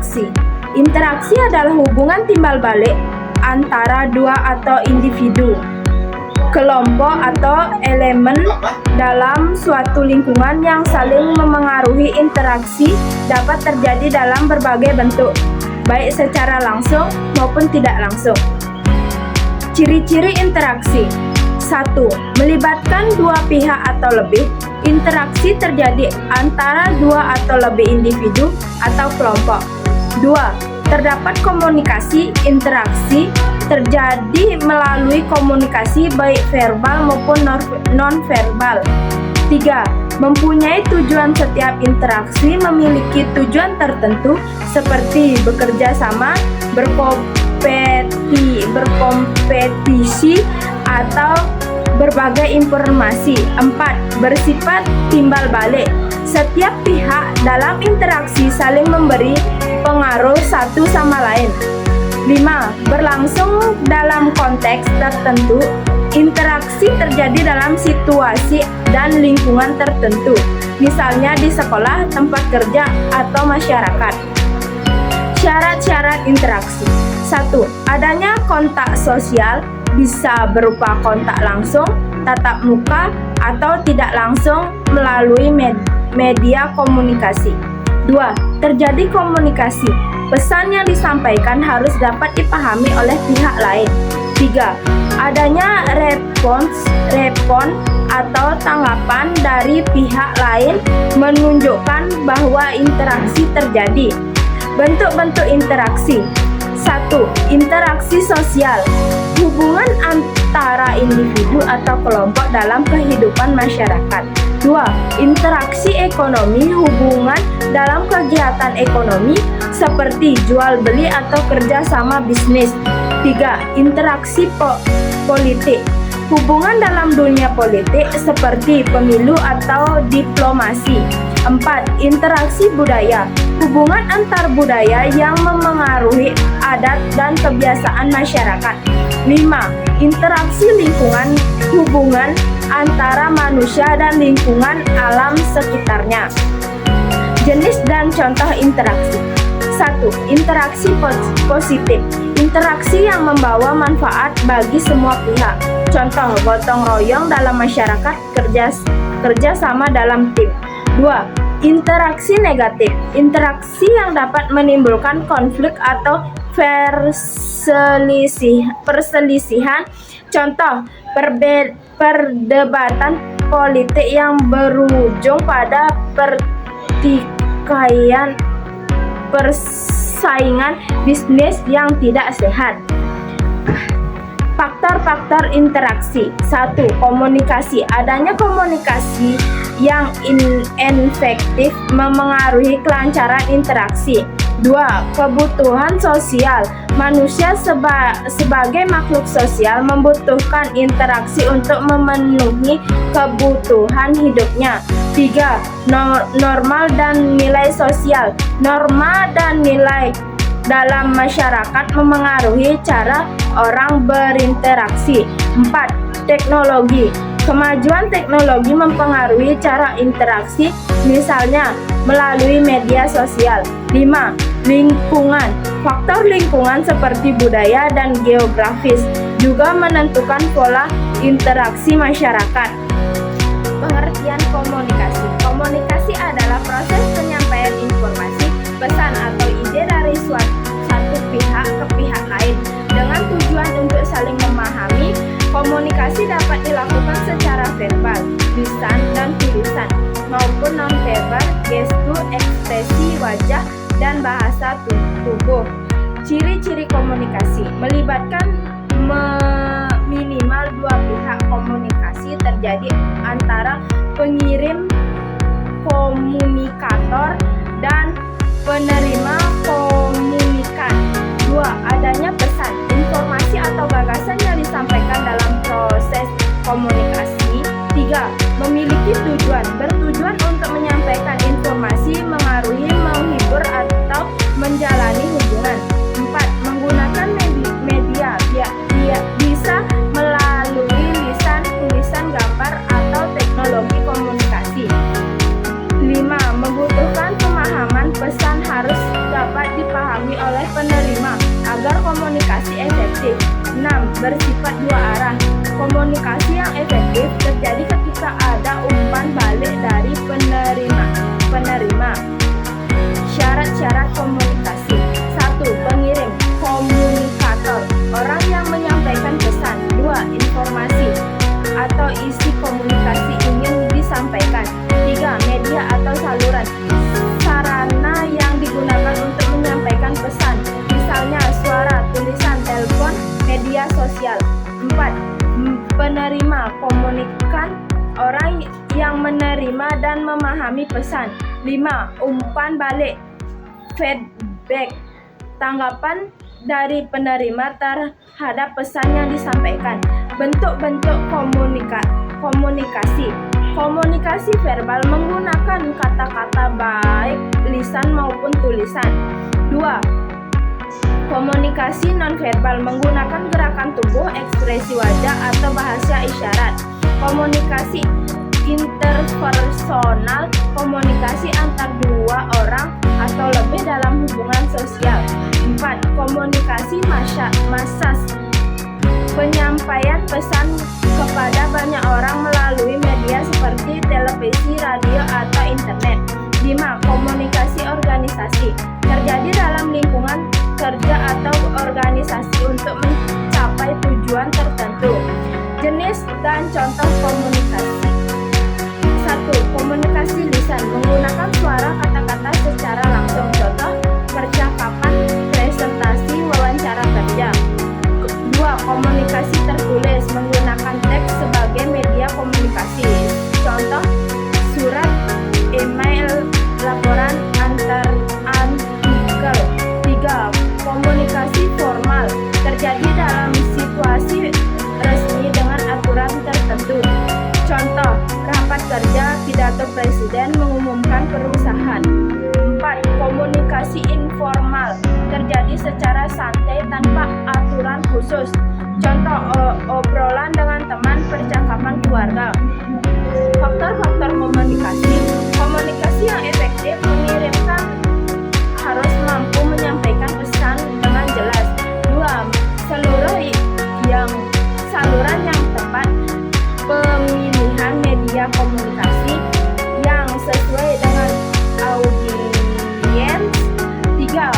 interaksi. Interaksi adalah hubungan timbal balik antara dua atau individu, kelompok atau elemen dalam suatu lingkungan yang saling memengaruhi. Interaksi dapat terjadi dalam berbagai bentuk, baik secara langsung maupun tidak langsung. Ciri-ciri interaksi: 1. Melibatkan dua pihak atau lebih. Interaksi terjadi antara dua atau lebih individu atau kelompok. 2. Terdapat komunikasi. Interaksi terjadi melalui komunikasi baik verbal maupun non-verbal. 3. Mempunyai tujuan. Setiap interaksi memiliki tujuan tertentu seperti bekerja sama, berkompetisi atau berbagai informasi. 4. Bersifat timbal balik. Setiap pihak dalam interaksi saling memberi pengaruh satu sama lain. 5. Berlangsung dalam konteks tertentu. Interaksi terjadi dalam situasi dan lingkungan tertentu, misalnya di sekolah, tempat kerja, atau masyarakat. Syarat-syarat interaksi: 1. Adanya kontak sosial, bisa berupa kontak langsung, tatap muka, atau tidak langsung melalui media komunikasi. 2. Terjadi komunikasi. Pesan yang disampaikan harus dapat dipahami oleh pihak lain. 3. Adanya respon atau tanggapan dari pihak lain menunjukkan bahwa interaksi terjadi. Bentuk-bentuk interaksi: 1. Interaksi sosial, hubungan antara individu atau kelompok dalam kehidupan masyarakat. 2. Interaksi ekonomi, hubungan dalam kegiatan ekonomi seperti jual beli atau kerja sama bisnis. 3. Interaksi politik, hubungan dalam dunia politik seperti pemilu atau diplomasi. 4. Interaksi budaya, hubungan antar budaya yang memengaruhi adat dan kebiasaan masyarakat. 5. Interaksi lingkungan, hubungan antara manusia dan lingkungan alam sekitarnya. Jenis dan contoh interaksi: 1. Interaksi positif, interaksi yang membawa manfaat bagi semua pihak. Contoh, gotong royong dalam masyarakat, kerja sama dalam tim. 2. Interaksi negatif, interaksi yang dapat menimbulkan konflik atau perselisihan. Contoh, perdebatan politik yang berujung pada persaingan bisnis yang tidak sehat. Faktor-faktor interaksi: 1. Komunikasi, adanya komunikasi yang efektif memengaruhi kelancaran interaksi. 2. Kebutuhan sosial, manusia sebagai makhluk sosial membutuhkan interaksi untuk memenuhi kebutuhan hidupnya. 3. Norma dan nilai sosial, norma dan nilai dalam masyarakat memengaruhi cara orang berinteraksi. 4. Teknologi, kemajuan teknologi mempengaruhi cara interaksi, misalnya melalui media sosial. 5. Lingkungan, faktor lingkungan seperti budaya dan geografis juga menentukan pola interaksi masyarakat. Pengertian komunikasi: komunikasi adalah proses penyampaian informasi, pesan atau ide dari satu pihak ke pihak lain dengan tujuan untuk saling memahami. Komunikasi dapat dilakukan secara verbal, lisan dan tulisan, maupun non-verbal, gestur, ekspresi wajah, dan bahasa tubuh. Ciri-ciri komunikasi: melibatkan minimal dua pihak. Komunikasi terjadi antara pengirim komunikator dan penerima komunikan. 2. Adanya pesan, informasi atau gagasan yang disampaikan dalam proses komunikasi. 3. Memiliki tujuan, bertujuan untuk menyampaikan informasi, mengaruhi, menghibur, atau menjalani hubungan. 4. Menggunakan media, bisa melalui lisan, tulisan, gambar, atau teknologi komunikasi. 5. Membutuhkan pemahaman, pesan harus dapat penerima agar komunikasi efektif. 6. Bersifat dua arah. Komunikasi yang efektif terjadi ketika ada umpan balik dari penerima. Syarat-syarat komunikasi. 1. Pengirim, komunikator, orang yang menyampaikan pesan. 2. Informasi atau isi komunikasi ingin disampaikan. 3. Media atau saluran, sarana yang digunakan untuk menyampaikan pesan, misalnya suara, tulisan, telepon, media sosial. 4. Penerima, komunikan, orang yang menerima dan memahami pesan. 5. Umpan balik, feedback, tanggapan dari penerima terhadap pesan yang disampaikan. Bentuk-bentuk komunikasi. Komunikasi verbal menggunakan kata-kata baik lisan maupun tulisan. 2. Komunikasi nonverbal menggunakan gerakan tubuh, ekspresi wajah atau bahasa isyarat. Komunikasi interpersonal, komunikasi antar dua orang atau lebih dalam hubungan sosial. 4. Komunikasi massas, penyampaian pesan kepada banyak orang melalui media seperti televisi, radio, atau internet. 5. Komunikasi organisasi, terjadi dalam lingkungan kerja atau organisasi untuk mencapai tujuan tertentu. Jenis dan contoh komunikasi. 1. Komunikasi lisan, menggunakan suara kata-kata secara langsung. Contoh, percakapan, presentasi, wawancara kerja. 2. Komunikasi tertulis, menggunakan teks sebagai media komunikasi. Contoh, surat, email, laporan, artikel. 3. Komunikasi formal, terjadi dalam situasi resmi dengan aturan tertentu. Contoh, rapat kerja, pidato presiden, mengumumkan perusahaan. 4. Komunikasi informal, terjadi secara santai tanpa aturan khusus. Contoh, obrolan dengan teman, percakapan keluarga. Faktor-faktor komunikasi. Komunikasi yang efektif mengirimkan harus mampu menyampaikan pesan dengan jelas. 2. Saluran yang tepat, pemilihan media komunikasi yang sesuai dengan audiens. 3.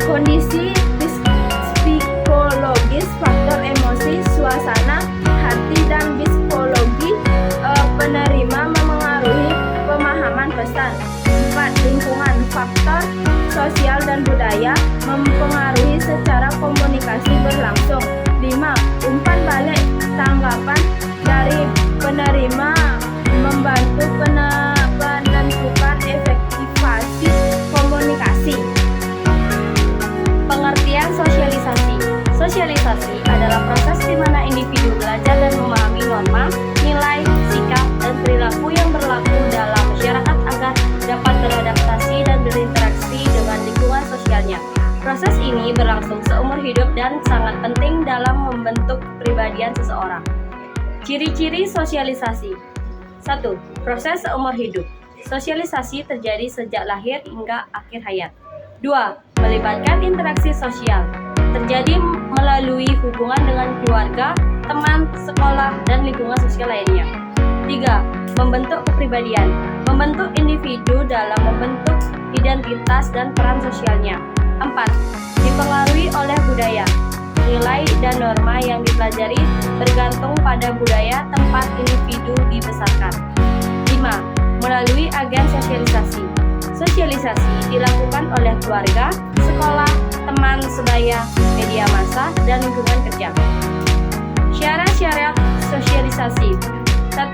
Kondisi psikologis, faktor emosi, suasana hati, dan psikologi penerima memengaruhi pemahaman pesan. 4. Lingkungan, faktor sosial dan budaya mempengaruhi secara komunikasi berlangsung. 5. Umpan balik, tanggapan dari penerima membantu penentukan efektivasi komunikasi. Pengertian sosialisasi. Sosialisasi adalah proses di mana individu belajar dan memahami norma, nilai, sikap, dan perilaku yang berlaku dalam masyarakat agar dapat beradaptasi dan berinteraksi dengan lingkungan sosialnya. Proses ini berlangsung seumur hidup dan sangat penting dalam membentuk kepribadian seseorang. Ciri-ciri sosialisasi. 1. Proses seumur hidup. Sosialisasi terjadi sejak lahir hingga akhir hayat. 2. Melibatkan interaksi sosial. Terjadi melalui hubungan dengan keluarga, teman, sekolah, dan lingkungan sosial lainnya. 3. Membentuk kepribadian. Membentuk individu dalam membentuk identitas dan peran sosialnya. 4. Dipengaruhi oleh budaya. Nilai dan norma yang dipelajari bergantung pada budaya tempat individu dibesarkan. 5. Melalui agen sosialisasi. Sosialisasi dilakukan oleh keluarga, sekolah, teman sebaya, media massa, dan lingkungan kerja. Syarat-syarat sosialisasi. 1.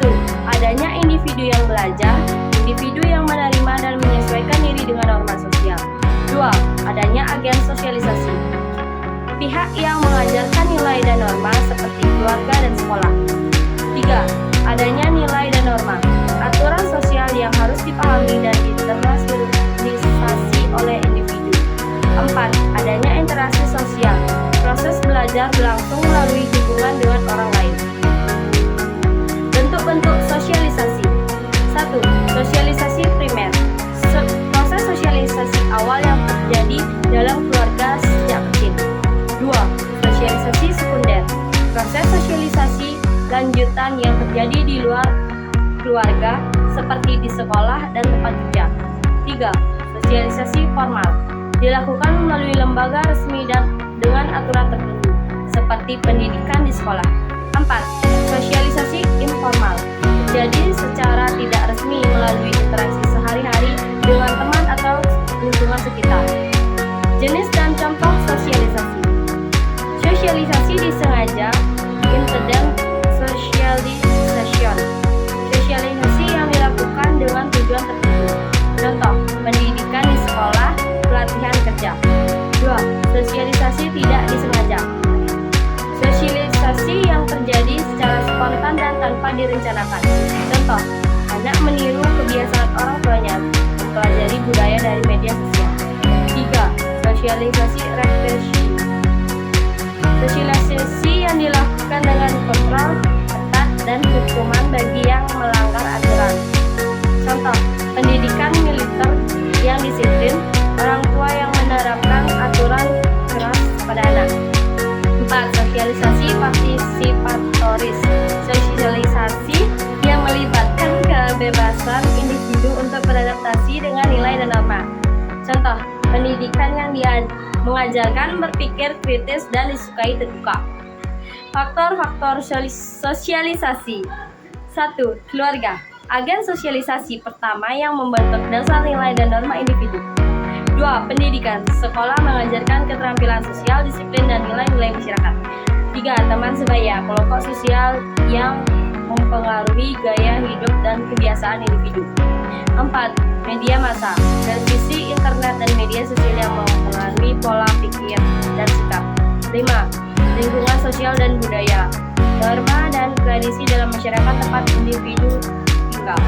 Adanya individu yang belajar, individu yang menerima dan menyesuaikan diri dengan norma sosial. 2. Adanya agen sosialisasi, pihak yang mengajarkan nilai dan norma seperti keluarga dan sekolah. 3. Adanya nilai dan norma, aturan sosial yang harus dipahami dan internalisasi oleh individu. 4. Adanya interaksi sosial, proses belajar berlangsung melalui hubungan dengan orang lain. Bentuk-bentuk sosialisasi. 1. Sosialisasi primer. Proses sosialisasi awal yang terjadi dalam keluarga proses sosialisasi lanjutan yang terjadi di luar keluarga seperti di sekolah dan tempat kerja. 3. Sosialisasi formal dilakukan melalui lembaga resmi dan dengan aturan tertentu seperti pendidikan di sekolah. 4. Sosialisasi informal terjadi secara tidak resmi melalui interaksi sehari-hari dengan teman atau lingkungan sekitar. Jenis dan contoh sosialisasi. Sosialisasi disengaja, intended socialization. Sosialisasi yang dilakukan dengan tujuan tertentu. Contoh, pendidikan di sekolah, pelatihan kerja. 2. Sosialisasi tidak disengaja. Sosialisasi yang terjadi secara spontan dan tanpa direncanakan. Contoh, anak meniru kebiasaan orang tuanya, mempelajari budaya dari media sosial. 3. Sosialisasi represi. Sosialisasi yang dilakukan dengan kontrol ketat dan hukuman bagi yang melanggar aturan. Contoh, pendidikan militer yang disiplin, orang tua yang menerapkan aturan keras pada anak. 4. Sosialisasi partisipatoris. Sosialisasi yang melibatkan kebebasan individu untuk beradaptasi dengan nilai dan norma. Contoh, pendidikan yang mengajarkan berpikir kritis dan disukai terbuka. Faktor-faktor sosialisasi. 1. Keluarga. Agen sosialisasi pertama yang membentuk dasar nilai dan norma individu. 2. Pendidikan. Sekolah mengajarkan keterampilan sosial, disiplin, dan nilai-nilai masyarakat. 3. Teman sebaya. Kelompok sosial yang mempengaruhi gaya hidup dan kebiasaan individu. 4. Media massa. Televisi, internet, dan media sosial yang mempengaruhi pola pikir dan sikap. 5. Lingkungan sosial dan budaya. Norma dan tradisi dalam masyarakat tempat individu tinggal.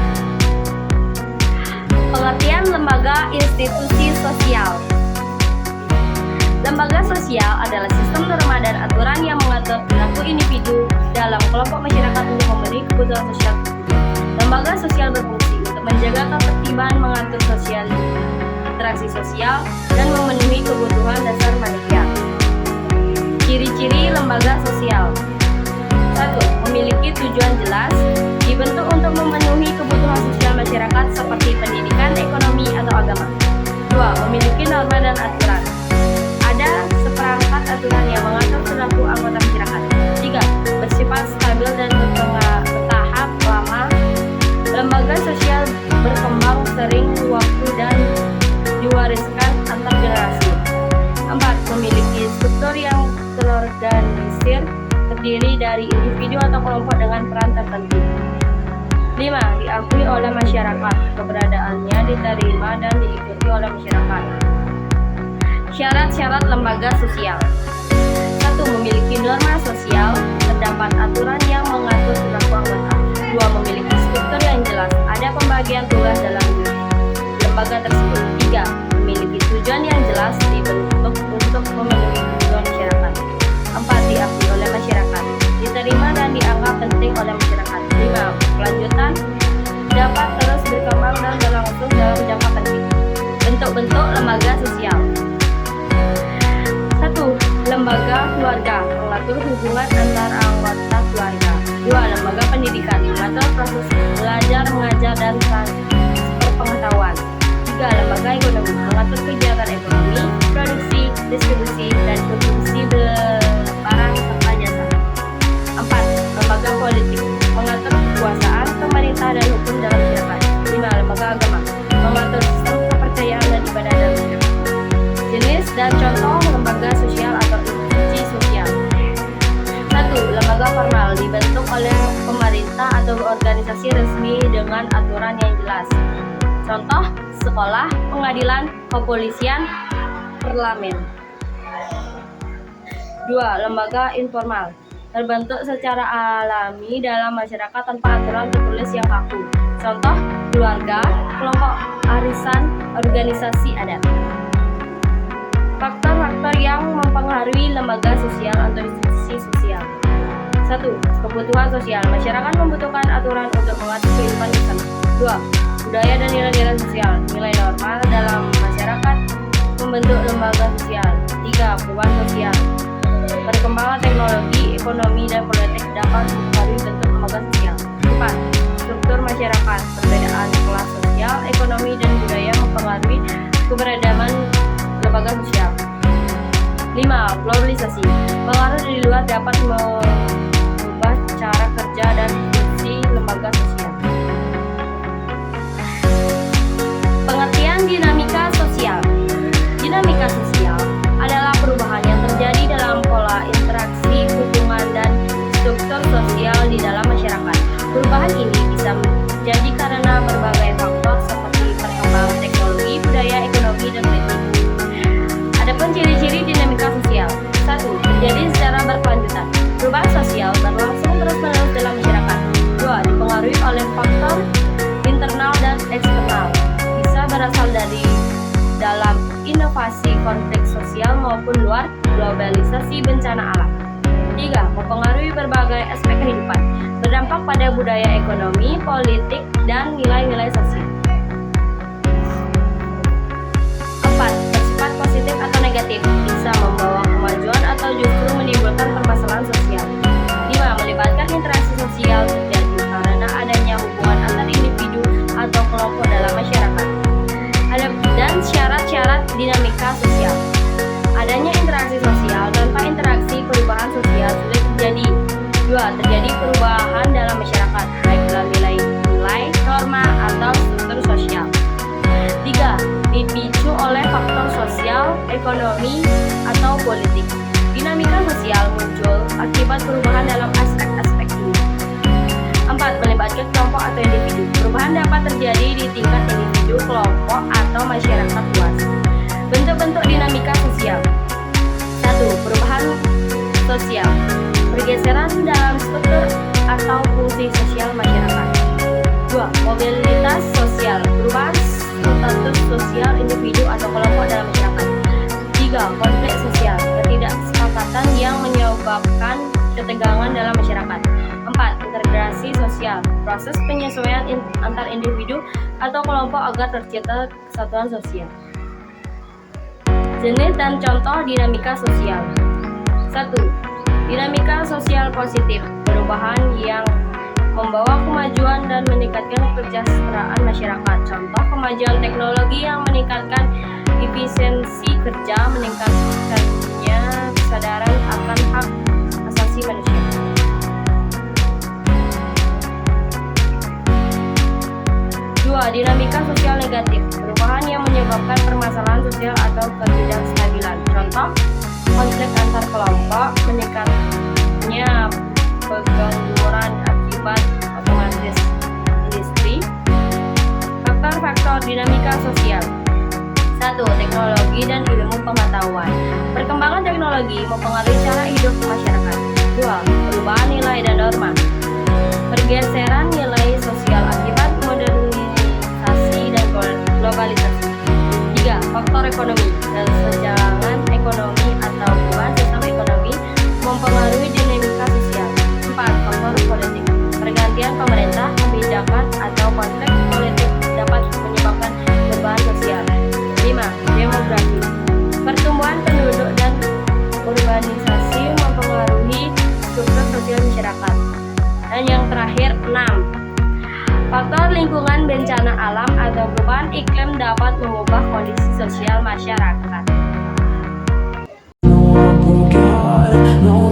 Pengertian lembaga institusi sosial. Lembaga sosial adalah sistem norma dan aturan yang mengatur perilaku individu dalam kelompok masyarakat untuk memenuhi kebutuhan sosial. Lembaga sosial berfungsi untuk menjaga ketertiban, mengatur interaksi sosial, dan memenuhi kebutuhan dasar manusia. Ciri-ciri lembaga sosial. 1. Memiliki tujuan jelas, dibentuk untuk memenuhi kebutuhan sosial masyarakat seperti pendidikan, ekonomi, atau agama. 2. Memiliki norma dan aturan. Ada seperangkat aturan yang mengatur perilaku anggota masyarakat. 3. Bersifat stabil dan bertahap lama. Lembaga sosial berkembang sering waktu dan diwariskan antar generasi. 4. Memiliki struktur yang terorganisir, terdiri dari individu atau kelompok dengan peran tertentu. 5. Diakui oleh masyarakat. Keberadaannya diterima dan diikuti oleh masyarakat. Syarat-syarat lembaga sosial. 1. Memiliki norma sosial. Terdapat aturan yang mengatur perilaku anggota. 2. Memiliki struktur yang jelas. Ada pembagian tugas dalam lembaga tersebut. 3. Memiliki tujuan yang jelas, dibentuk untuk memenuhi kebutuhan masyarakat. 4. Diakui oleh masyarakat, diterima dan dianggap penting oleh masyarakat. 5. Kelanjutan dapat terus berkembang dan berlangsung dalam jangka penting. Bentuk-bentuk lembaga sosial. 1. Lembaga keluarga, mengatur hubungan antar anggota keluarga. 2. Lembaga pendidikan, mengatur proses belajar, mengajar, dan transfer pengetahuan. 3. Lembaga ekonomi, mengatur kegiatan ekonomi, produksi, distribusi, dan konsumsi barang serta jasa. 4. Lembaga politik, mengatur kekuasaan, pemerintah, dan hukum dalam masyarakat. 5. Lembaga agama, mengatur sistem kepercayaan dan ibadah dalam masyarakat. Jenis dan contoh lembaga sosial atau institusi sosial. 1. Lembaga formal, dibentuk oleh pemerintah atau organisasi resmi dengan aturan yang jelas. Contoh, sekolah, pengadilan, kepolisian, parlemen. 2. Lembaga informal, terbentuk secara alami dalam masyarakat tanpa aturan tertulis yang kaku. Contoh, keluarga, kelompok arisan, organisasi adat. Faktor-faktor yang mempengaruhi lembaga sosial atau institusi sosial. 1. Kebutuhan sosial. Masyarakat membutuhkan aturan untuk mengatur kehidupan bersama. 2. Budaya dan nilai-nilai sosial. Nilai normal dalam masyarakat membentuk lembaga sosial. 3. Perubahan sosial. Perkembangan teknologi, ekonomi, dan politik dapat mempengaruhi bentuk lembaga sosial. 4. Struktur masyarakat, perbedaan kelas sosial, ekonomi, dan budaya mempengaruhi keberadaan lembaga sosial. 5. Globalisasi, pengaruh dari luar dapat mengubah cara kerja dan fungsi lembaga sosial. Pengertian dinamika sosial. Dinamika sosial adalah perubahan yang terjadi dalam pola interaksi, hubungan, dan struktur sosial di dalam masyarakat. Perubahan ini bisa terjadi karena berbagai faktor seperti perkembangan teknologi, budaya, ekonomi, dan politik. Adapun ciri-ciri dinamika sosial. 1. Terjadi secara berkelanjutan. Perubahan sosial berlangsung terus-menerus dalam masyarakat. 2. Dipengaruhi oleh faktor internal dan eksternal. Bisa berasal dari dalam inovasi konflik sosial maupun luar, globalisasi, bencana alam. 3. Mempengaruhi berbagai aspek kehidupan, berdampak pada budaya, ekonomi, politik, dan nilai-nilai sosial. 4. Bersifat positif atau negatif, bisa membawa kemajuan atau justru menimbulkan permasalahan sosial. 5. Melibatkan interaksi sosial terjadi karena adanya hubungan antar individu atau kelompok dalam masyarakat. Dan syarat-syarat dinamika sosial. Adanya interaksi sosial. Tanpa interaksi, perubahan sosial sulit terjadi. 2. Terjadi perubahan dalam masyarakat, baik dalam nilai-nilai, norma, atau struktur sosial. 3. Dipicu oleh faktor sosial, ekonomi, atau politik. Dinamika sosial muncul akibat perubahan dalam aspek-aspek ini. 4. Melibatkan kelompok atau individu. Perubahan dapat terjadi di tingkat individu, kelompok, atau masyarakat luas. Bentuk-bentuk dinamika sosial. 1. Perubahan sosial, pergeseran dalam struktur atau fungsi sosial masyarakat. 2. Mobilitas sosial, perubahan status sosial individu atau kelompok dalam masyarakat. 3. Konflik sosial, ketidaksepakatan yang menyebabkan ketegangan dalam masyarakat. 4. Integrasi sosial, proses penyesuaian antar individu atau kelompok agar tercipta kesatuan sosial. Jenis dan contoh dinamika sosial. 1. Dinamika sosial positif, perubahan yang membawa kemajuan dan meningkatkan kesejahteraan masyarakat. Contoh, kemajuan teknologi yang meningkatkan efisiensi kerja, meningkatkannya kesadaran akan hak asasi manusia. 2. Dinamika sosial negatif, perubahan yang menyebabkan permasalahan sosial atau ketidakstabilan. Contoh, konflik antar kelompok, meningkatnya pengangguran akibat otomatis industri. Faktor-faktor dinamika sosial. 1. Teknologi dan ilmu pengetahuan. Perkembangan teknologi mempengaruhi cara hidup masyarakat. 2. Perubahan nilai dan norma. Pergeseran nilai sosial akibat modernisasi dan globalisasi. 3. Faktor ekonomi. Kesenjangan ekonomi atau hubungan sistem ekonomi mempengaruhi dinamika sosial. 4. Faktor politik. Pergantian pemerintah, kebijakan, atau konflik politik dapat menyebabkan perubahan sosial. 5. Demografi. Pertumbuhan penduduk dan urbanisasi mempengaruhi struktur sosial masyarakat. Dan yang terakhir, 6. Faktor lingkungan, bencana alam, atau perubahan iklim dapat mengubah kondisi sosial masyarakat. No one but God, no